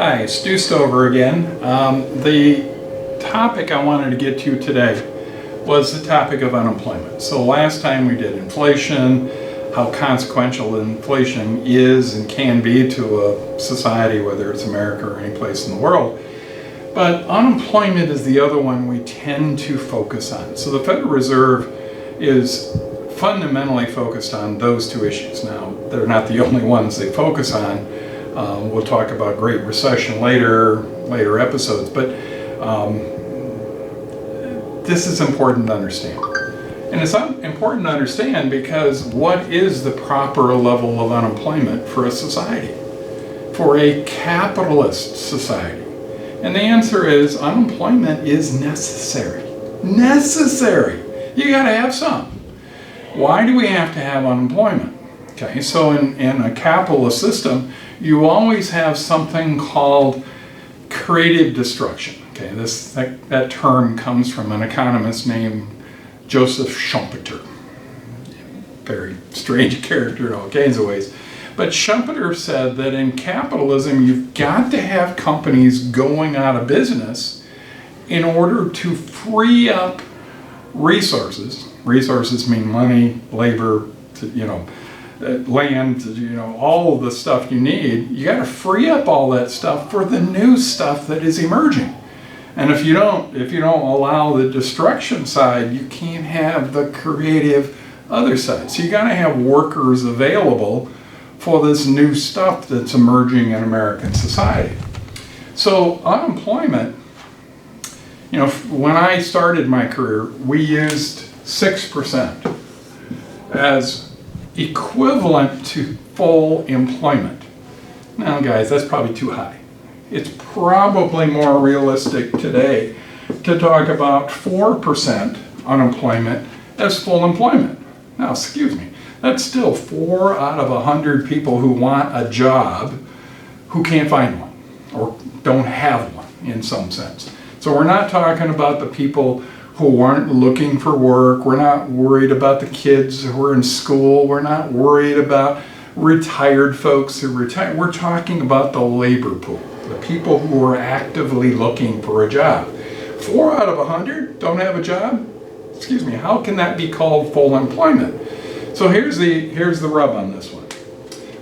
Hi, Stu Stover again. The topic I wanted to get to today was the topic of unemployment. So last time we did inflation, how consequential inflation is and can be to a society, whether it's America or any place in the world. But unemployment is the other one we tend to focus on. So the Federal Reserve is fundamentally focused on those two issues. Now, they're not the only ones they focus on. We'll talk about Great Recession later episodes, but this is important to understand. And it's important to understand because what is the proper level of unemployment for a society, for a capitalist society? And the answer is unemployment is necessary. Necessary! You gotta have some. Why do we have to have unemployment? Okay, so in a capitalist system, you always have something called creative destruction. Okay, that term comes from an economist named Joseph Schumpeter. Very strange character in all kinds of ways. But Schumpeter said that in capitalism, you've got to have companies going out of business in order to free up resources. Resources mean money, labor, land, all of the stuff you need. You got to free up all that stuff for the new stuff that is emerging. And if you don't allow the destruction side, you can't have the creative other side. So you got to have workers available for this new stuff that's emerging in American society. So unemployment, when I started my career, we used 6% as equivalent to full employment. Now guys, that's probably too high. It's probably more realistic today to talk about 4% unemployment as full employment. Now, excuse me, that's still 4 out of 100 people who want a job who can't find one or don't have one in some sense. So we're not talking about the people who aren't looking for work. We're not worried about the kids who are in school. We're not worried about retired folks who retire. We're talking about the labor pool, the people who are actively looking for a job. 4 out of 100 don't have a job? Excuse me, how can that be called full employment? So here's the rub on this one.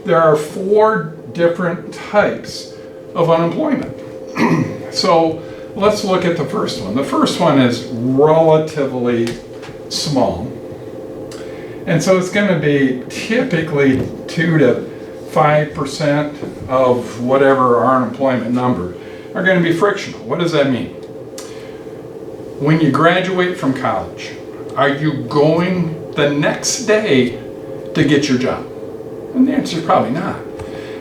There are 4 different types of unemployment. So let's look at the first one. The first one is relatively small. And so it's going to be typically 2 to 5% of whatever our unemployment number are going to be frictional. What does that mean? When you graduate from college, are you going the next day to get your job? And the answer is probably not.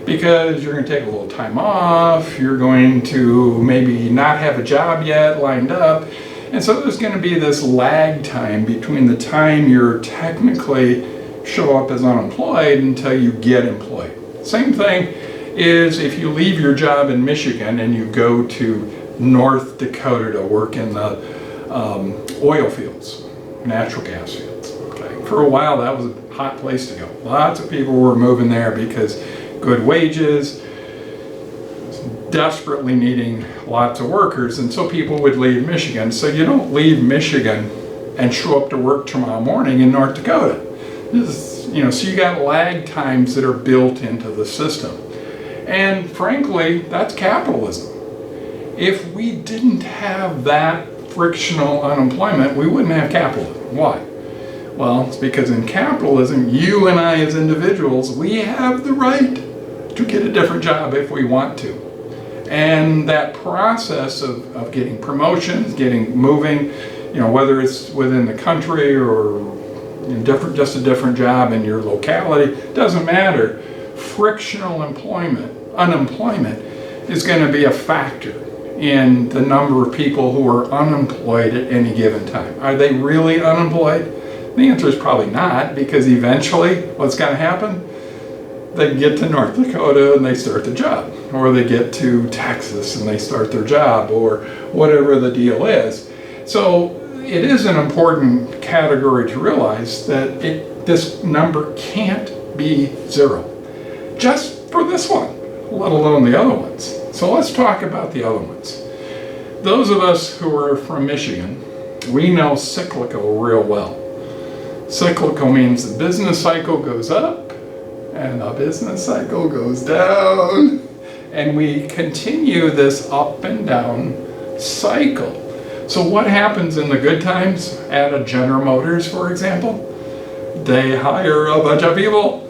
Because you're going to take a little time off, you're going to maybe not have a job yet lined up, and so there's going to be this lag time between the time you're technically show up as unemployed until you get employed. Same thing is if you leave your job in Michigan and you go to North Dakota to work in the oil fields, natural gas fields. Okay. For a while that was a hot place to go. Lots of people were moving there because good wages, desperately needing lots of workers, and so people would leave Michigan. So you don't leave Michigan and show up to work tomorrow morning in North Dakota. So you got lag times that are built into the system. And frankly, that's capitalism. If we didn't have that frictional unemployment, we wouldn't have capitalism. Why? Well, it's because in capitalism, you and I as individuals, we have the right to get a different job if we want to. And that process of getting promotions, getting moving, whether it's within the country or just a different job in your locality, doesn't matter. Frictional unemployment is going to be a factor in the number of people who are unemployed at any given time. Are they really unemployed? The answer is probably not, because eventually what's going to happen? They get to North Dakota and they start the job, or they get to Texas and they start their job, or whatever the deal is. So it is an important category to realize that this number can't be 0, just for this one, let alone the other ones. So let's talk about the other ones. Those of us who are from Michigan, we know cyclical real well. Cyclical means the business cycle goes up and the business cycle goes down, and we continue this up and down cycle. So what happens in the good times at a General Motors, for example? They hire a bunch of people.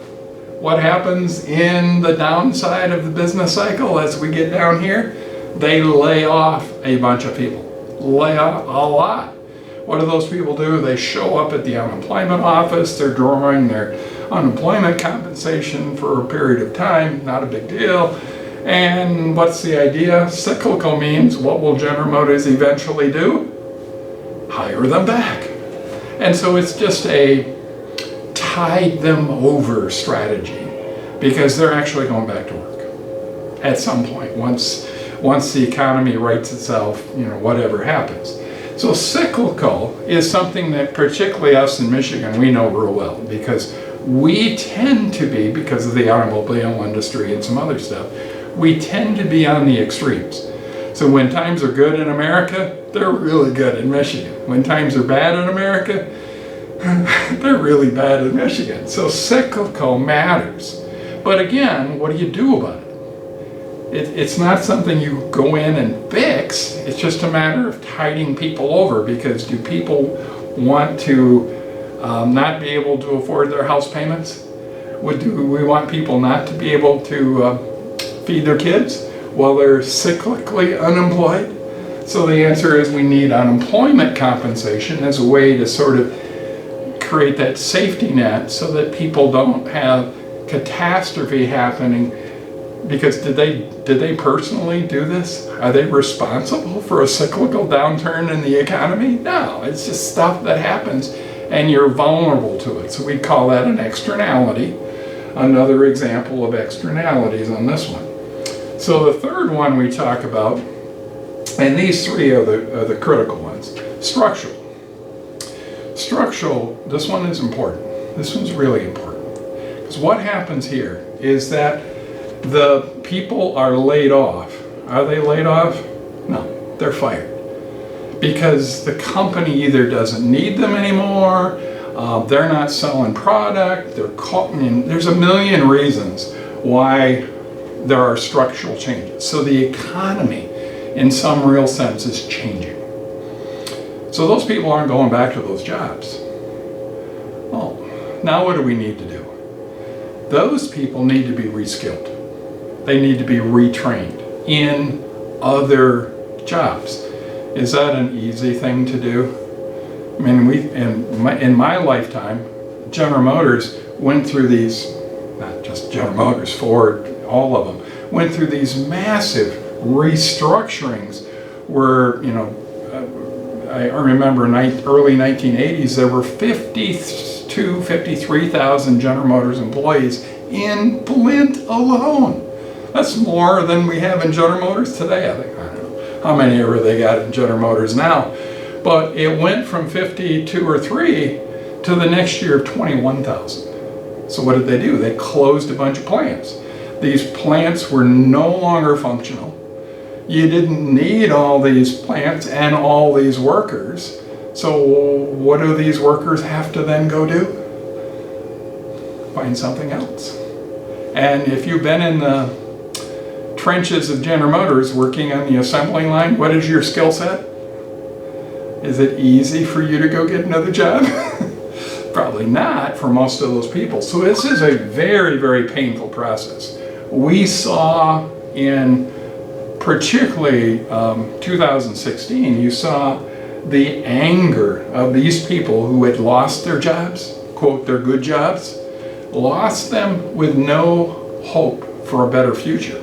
What happens in the downside of the business cycle as we get down here? They lay off a bunch of people. Lay off a lot. What do those people do? They show up at the unemployment office. They're drawing their unemployment compensation for a period of time. Not a big deal. And what's the idea? Cyclical means what will General Motors eventually do? Hire them back. And so it's just a tide them over strategy, because they're actually going back to work at some point once the economy rights itself, whatever happens. So cyclical is something that particularly us in Michigan, we know real well, because we tend to be, because of the automobile industry and some other stuff, we tend to be on the extremes. So when times are good in America, they're really good in Michigan. When times are bad in America, they're really bad in Michigan. So cyclical matters. But again, what do you do about it? It's not something you go in and fix. It's just a matter of tiding people over, because do people want to not be able to afford their house payments? Do we want people not to be able to feed their kids while they're cyclically unemployed? So the answer is we need unemployment compensation as a way to sort of create that safety net so that people don't have catastrophe happening. Because did they personally do this? Are they responsible for a cyclical downturn in the economy? No, it's just stuff that happens and you're vulnerable to it. So we call that an externality. Another example of externalities on this one. So the third one we talk about, and these three are the critical ones. Structural. Structural, this one is important. This one's really important. Because what happens here is that the people are laid off. Are they laid off? No, they're fired. Because the company either doesn't need them anymore, they're not selling product, there's a million reasons why there are structural changes. So the economy, in some real sense, is changing. So those people aren't going back to those jobs. Well, now what do we need to do? Those people need to be reskilled. They need to be retrained in other jobs. Is that an easy thing to do? I mean, in my lifetime, General Motors went through these, not just General Motors, Ford, all of them, went through these massive restructurings where, I remember early 1980s, there were 53,000 General Motors employees in Flint alone. That's more than we have in General Motors today, I think. I don't know how many ever they got in General Motors now. But it went from 52 or 3 to the next year of 21,000. So what did they do? They closed a bunch of plants. These plants were no longer functional. You didn't need all these plants and all these workers. So what do these workers have to then go do? Find something else. And if you've been in the trenches of General Motors working on the assembly line, what is your skill set? Is it easy for you to go get another job? Probably not for most of those people. So this is a very, very painful process. We saw in particularly 2016, you saw the anger of these people who had lost their jobs, quote, their good jobs, lost them with no hope for a better future.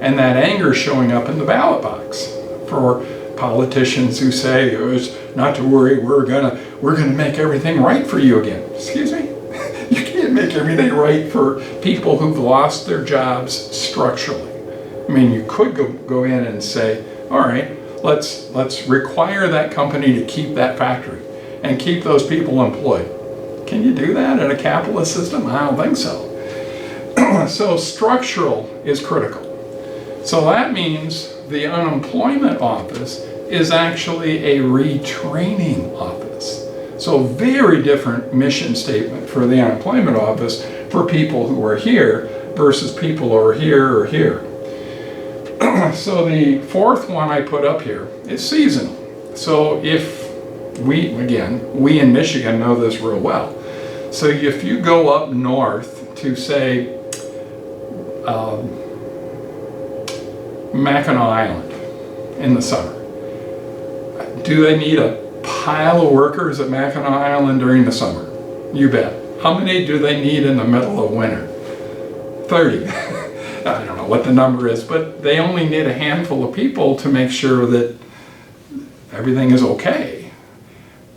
And that anger showing up in the ballot box for politicians who say, not to worry, we're gonna make everything right for you again. Excuse me? You can't make everything right for people who've lost their jobs structurally. I mean, you could go in and say, all right, let's require that company to keep that factory and keep those people employed. Can you do that in a capitalist system? I don't think so. So structural is critical. So that means the unemployment office is actually a retraining office. So very different mission statement for the unemployment office for people who are here versus people who are here or here. So the fourth one I put up here is seasonal. So if we in Michigan know this real well. So if you go up north to say Mackinac Island in the summer, do they need a pile of workers at Mackinac Island during the summer? You bet. How many do they need in the middle of winter? 30. I don't know what the number is, but they only need a handful of people to make sure that everything is okay.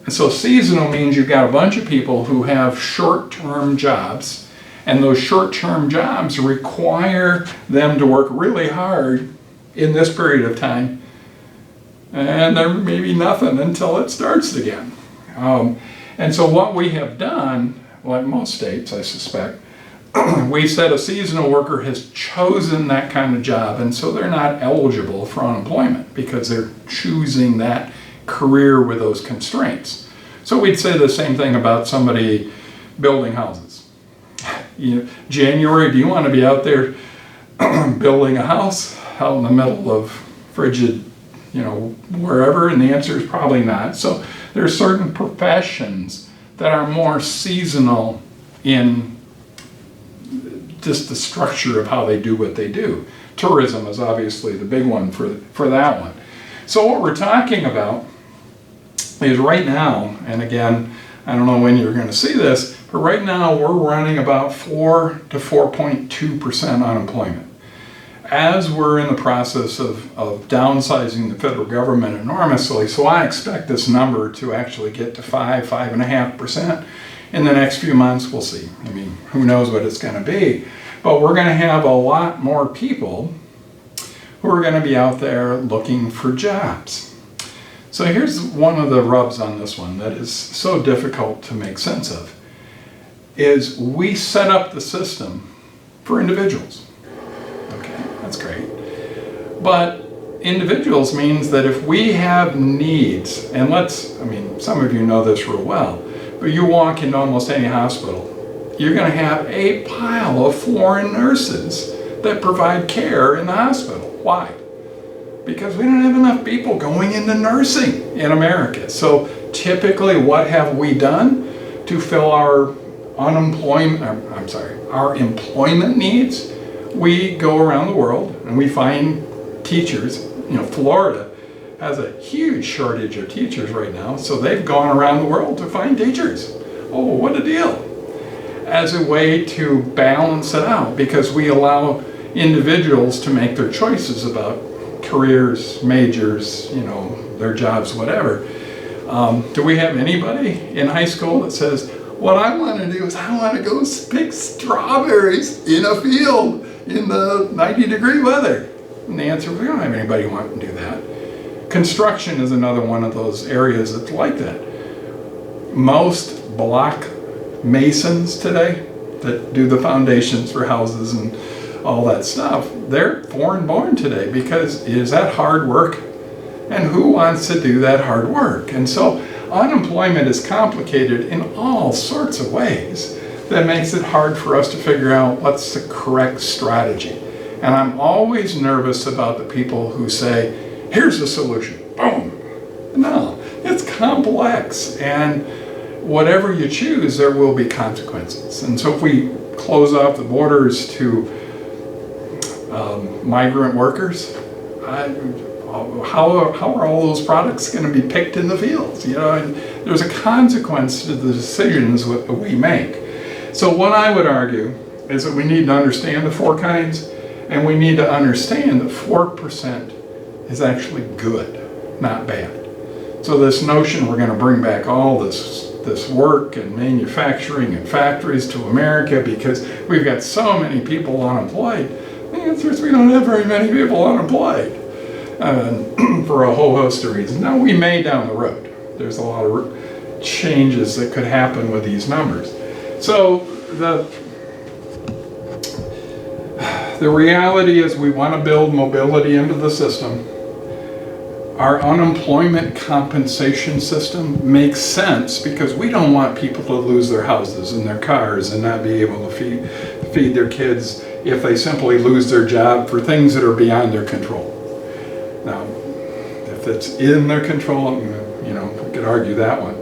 And so seasonal means you've got a bunch of people who have short-term jobs, and those short-term jobs require them to work really hard in this period of time, and there may be nothing until it starts again. And so what we have done, like most states I suspect, we said a seasonal worker has chosen that kind of job, and so they're not eligible for unemployment because they're choosing that career with those constraints. So we'd say the same thing about somebody building houses. January, do you want to be out there building a house out in the middle of frigid, wherever? And the answer is probably not. So there are certain professions that are more seasonal in just the structure of how they do what they do. Tourism is obviously the big one for that one. So what we're talking about is right now, and again, I don't know when you're going to see this, but right now we're running about 4 to 4.2% unemployment. As we're in the process of downsizing the federal government enormously, so I expect this number to actually get to 5.5%. In the next few months, we'll see. I mean, who knows what it's going to be. But we're going to have a lot more people who are going to be out there looking for jobs. So here's one of the rubs on this one that is so difficult to make sense of, is we set up the system for individuals. Okay, that's great. But individuals means that if we have needs, and some of you know this real well, but you walk into almost any hospital, you're going to have a pile of foreign nurses that provide care in the hospital. Why? Because we don't have enough people going into nursing in America. So typically what have we done to fill our employment needs? We go around the world and we find teachers. Florida has a huge shortage of teachers right now, so they've gone around the world to find teachers. Oh, what a deal. As a way to balance it out, because we allow individuals to make their choices about careers, majors, their jobs, whatever. Do we have anybody in high school that says, what I want to do is I want to go pick strawberries in a field in the 90-degree weather? And the answer is we don't have anybody wanting to do that. Construction is another one of those areas that's like that. Most block masons today that do the foundations for houses and all that stuff, they're foreign born today, because is that hard work? And who wants to do that hard work? And so unemployment is complicated in all sorts of ways that makes it hard for us to figure out what's the correct strategy. And I'm always nervous about the people who say, here's the solution, boom. No, it's complex, and whatever you choose, there will be consequences. And so if we close off the borders to migrant workers, how are all those products going to be picked in the fields? And there's a consequence to the decisions that we make. So what I would argue is that we need to understand the four kinds, and we need to understand that 4% is actually good, not bad. So this notion we're going to bring back all this work and manufacturing and factories to America because we've got so many people unemployed, the answer is we don't have very many people unemployed for a whole host of reasons. Now, we may down the road. There's a lot of changes that could happen with these numbers. So The reality is we want to build mobility into the system. Our unemployment compensation system makes sense because we don't want people to lose their houses and their cars and not be able to feed their kids if they simply lose their job for things that are beyond their control. Now, if it's in their control, you know, we could argue that one.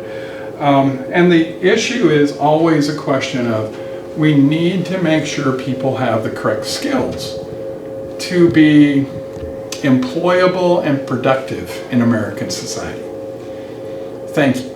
And the issue is always a question of we need to make sure people have the correct skills to be employable and productive in American society. Thank you.